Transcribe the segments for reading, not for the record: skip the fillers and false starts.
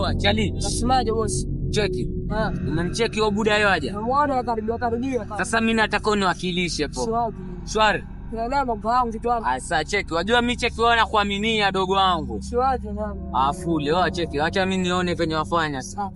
Oa, Charlie. Nasemaje boss? Cheki. Unanicheki wa buda yeye aje? Namuona karibia. Sasa mimi nataka uniwakilishe hapo. Swari. Ndio mbaangu kitu wangu. Asa cheki. Wajua mimi cheki wewe nakuaminia dogo wangu. Siwaje nani? Afule, wewe cheki. Acha mimi nione venye wafanya sasa.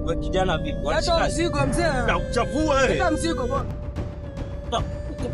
Wewe kijana vipi? Acha mzigo mzee. Nakuchafua wewe. Acha mzigo bwana.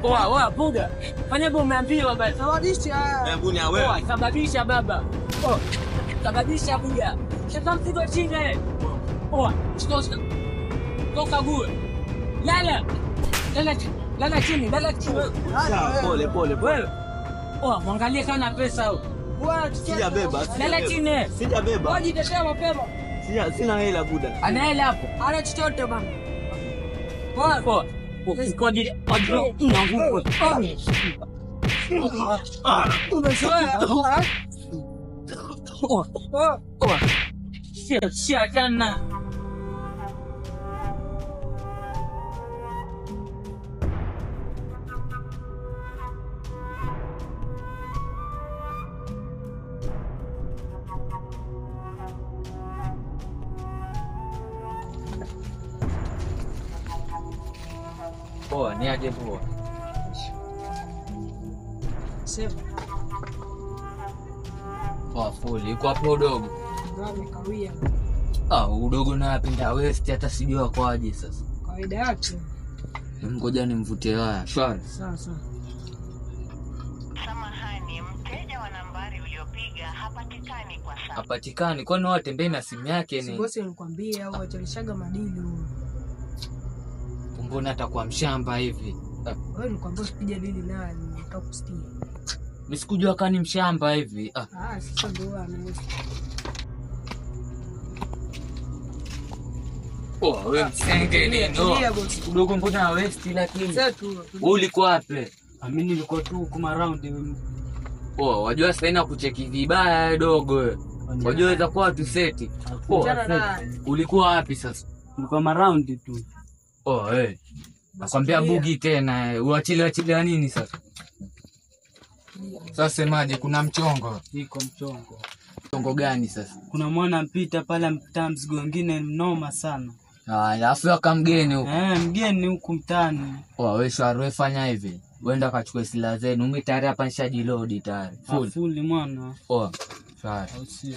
Oa, buda. Fanya hivyo umeambiwa basi. Sababisha. Hebu ni wewe. Oa, sababisha baba. Sababisha buda. Sasa mzigo chini. Oa, stosha. Toka gue. Lala chini. Sawa, pole. Wewe. Oa, mwangalie kana pesa huko. Sijabeba. Lala chini. Sijabeba. Wajitetea mapema. Sina hela buda. Ana hela hapo. Ana chochote bwana. Poa. Ukikodi adro ina nguvu. Umezoea. Sia jana. Poa, ni aje poa. Sema. Poa fuli, uko hapo udogo. Ndio kawia. Udogo na apenda West hata sijua kwaje sasa. Kawaida yake. Ngoja nimvute waya. Shwari. Sasa. Samahani, mteja wa nambari uliopiga hapatikani kwa sasa. Hapatikani. Kwani watembei na simu yake ni? Bosi alikwambia au achalishaga madili huyo. Mbona atakuwa mshamba hivi? Wewe nikwambia usipige dili naye nitakusikia. Mimi sikujua kani mshamba hivi. Sasa ndio anaweza. Wewe msenge nini? Udogo mbona West lakini? Sasa tu. Ulikuwa wapi? Mimi nilikuwa tu kuma round. Wajua sasa ina kucheki vibaya dogo wewe. Wajua weza kuwa tu seti. Ulikuwa wapi sasa? Nilikuwa maround tu. Nakwambia bugi tena, uachilia nini sasa? Sasa semaje, kuna mchongo? Iko mchongo. Mchongo gani sasa? Kuna mwana mpita pale mtaa mzigo wengine mnoma sana. Alafu akamgeni huko. Mgeni huku mtaani. Wewe shwari fanya hivi. Wenda kachukue silaha zenu, mimi tayari hapa nishajiload tayari. Full mwana. Shwari. Au sio?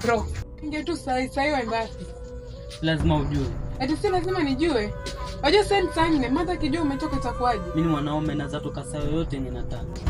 Bro, ndio tu sasa hiyo mbaya. Lazima ujue. Ati si lazima nijue. Wajua sasa ni mata kijua umetoka itakuwaje? Mimi ni mwanaume na zato kasa yoyote yenye nataka.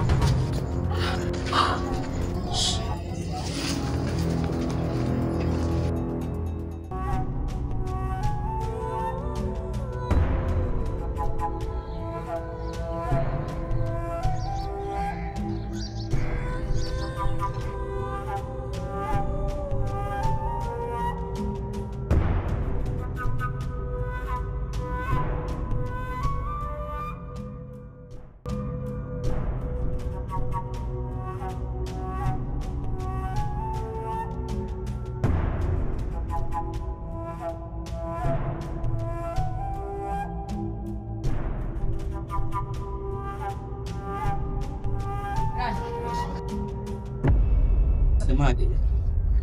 Semaje?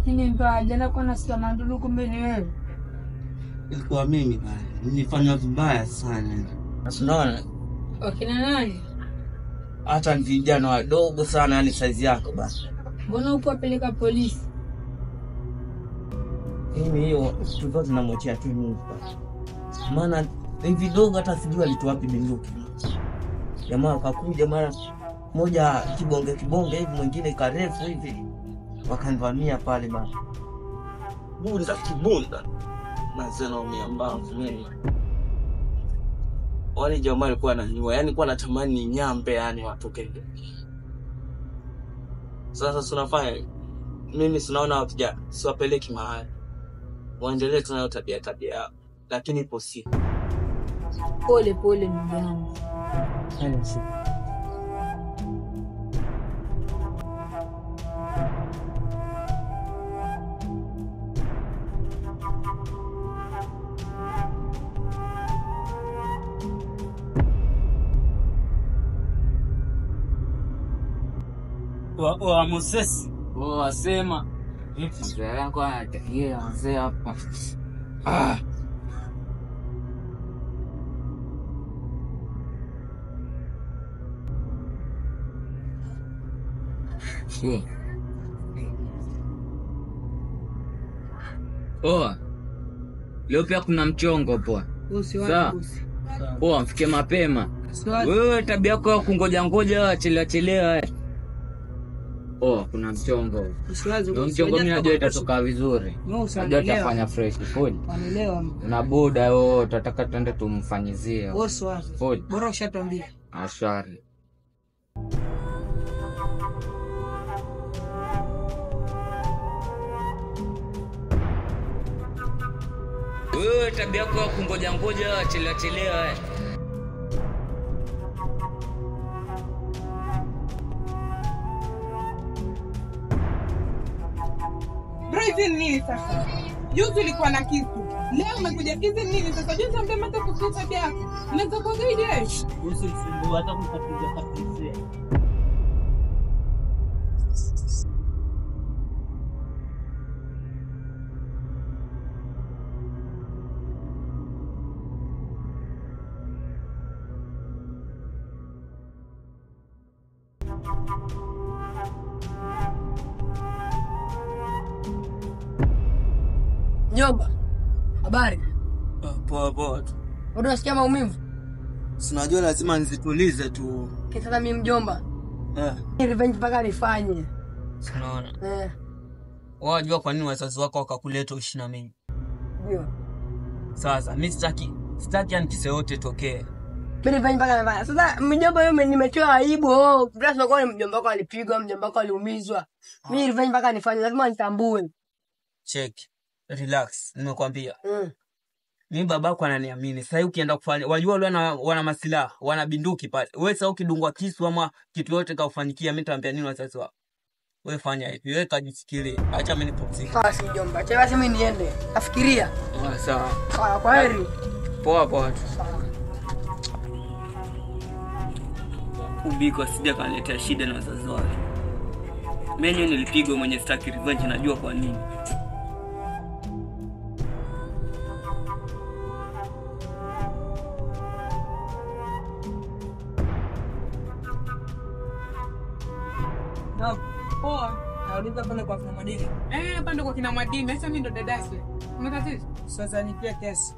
Nini mbaya jana kwa nasikia mandulu kumbe ni wewe. Ilikuwa mimi bana. Nilifanya vibaya sana. Unaona? Wakina nani? Hata vijana wadogo sana yani size yako basi. Mbona upo apeleka polisi? Mimi hiyo tulikuwa tunamwachia tu Mungu. Maana hivi dogo hata sijui alitoa wapi bunduki. Jamaa akakuja mara moja kibonge hivi mwingine karefu hivi. Wakanivamia pale bana. Bunda kibunda. Na zeno miambavu mimi. Wale jamaa walikuwa wananyua, yani kwa natamani nyambe yani watoke. Sasa tunafanya mimi sinaona wakija siwapeleki mahali. Waendelee tunayo tabia yao. Lakini ipo siku. Pole pole ndugu yangu. Wa Moses. Wasema mzee yangu anatakia mzee hapa. Leo pia kuna mchongo poa. Poa, mfike mapema. Wewe tabia yako ya kungoja chelewa. Kuna mchongo. Mchongo mimi najua itatoka vizuri. Najua itafanya fresh food. Wanaelewa. Na boda tutataka twende tumfanyizie. Bora ushatambia. Ashari. Wewe tabia yako ya kungoja chelewa. Hizi nini sasa? Juzi ulikuwa na kitu. Leo umekuja kizi nini sasa? Juzi ambia mata kukuta yako. Unaweza kugaidi wewe? Usifumbu hata kukatiza kabisa. Nyoba. Habari? Poa. Unasikia maumivu? Sinajua lazima nizitulize tu. Sasa mimi mjomba. Revenge mpaka nifanye. Unaona? Wajua kwa nini wazazi wako wakakuleta uishi na mimi? Ndio. Sasa mimi sitaki ankise yote tokee. Mimi revenge mpaka nifanye. Sasa mjomba yeye nimetoa aibu. Bila kwa mjomba wako alipigwa, mjomba wako aliumizwa. Mimi revenge mpaka nifanye, lazima nitambue. Check. Relax, nimekwambia. Mimi babako ananiamini. Sasa ukienda kufanya, wajua wale wana masilaha, wana binduki pale. Wewe sasa ukidungwa kisu ama kitu yote kaufanikia, mimi nitaambia nini wazazi wako? Wewe fanya hivi, wewe kajisikilie. Acha mimi nipumzike. Basi mjomba, acha basi mimi niende. Nafikiria. Sawa. Sawa, kwaheri. Poa tu. Ubiko asije kaniletea shida na wazazi wake. Mimi nilipigwa mwenye sitaki revenge, najua kwa nini. Poa. Nauliza pale kwa kina Madini. Hapa ndo kwa kina Madini. Sasa mimi ndo dadake. Umetatiza? Sasa nipia kesi.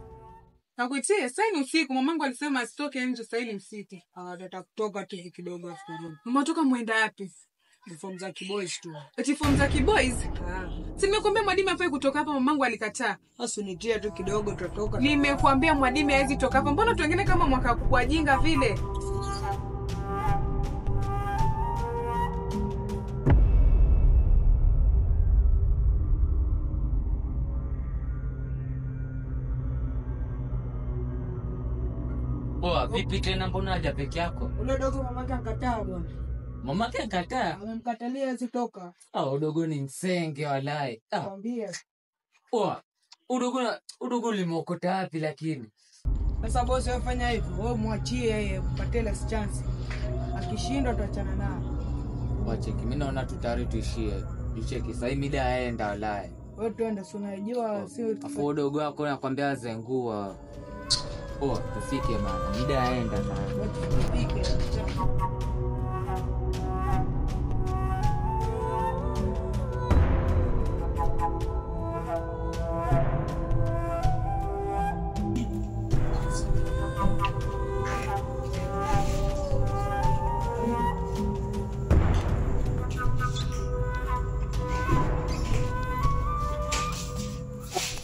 Nakuitia, sasa ni usiku. Mamangu alisema asitoke nje sasa ili msiti. Atakutoka tu kidogo afueni. Umetoka mwenda wapi? Form za kiboys tu. Eti form za kiboys? Si nimekuambia Mwadimi hafai kutoka hapa, mamangu alikataa. Sasa nitie tu kidogo tutoka. Nimekuambia Mwadimi hawezi toka hapa. Mbona watu wengine kama mwaka kuwajinga vile? Vipi tena mbona haja peke yako? Ule dogo mamake akataa bwana. Mamake akataa? Amemkatalia asitoka. Udogo ni msenge walai. Kwambia. Udogo limokota wapi lakini? Sasa bosi wafanya hivyo, wewe muachie yeye upate last chance. Akishindwa tuachana naye. Wacheki, mimi naona tutari tuishie. Tucheki, sasa mida yaenda walai. Wewe twende si unajua sio afu udogo wako nakwambia zengua. Tufike bana. Mida yaenda sana. Tufike.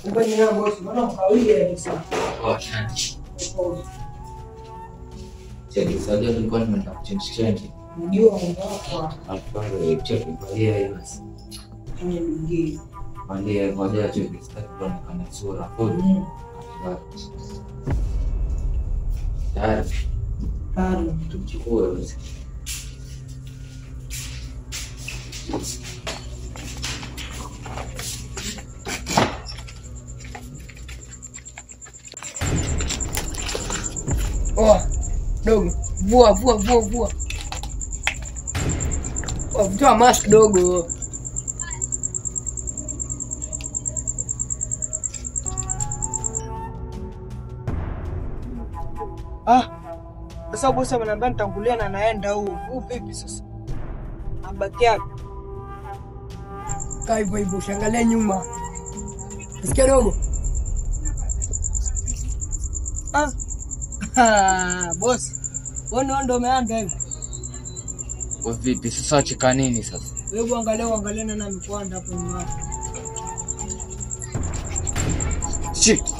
Mbona na boss, mbona mkawia hivi sasa? Cheki, sasa nilikuwa nimeenda kuchange. Ndio mbona Hapana, cheki balia hiyo basi. mwingine. Ndiye moja tu kuonekana sura. Tayari tuchukue basi. Oh, dogo. Vua. Oh, toa mask dogo. Sasa bosi ameniambia nitangulia na naenda huu vipi sasa? Abaki yake. Kaa hivyo, shangalia nyuma. Sikia dogo. Bosi. Wewe ndio umeanza hivi. Kwa vipi sasa cheka nini sasa? Wewe angalia na mkwanda hapo nyuma. Shit.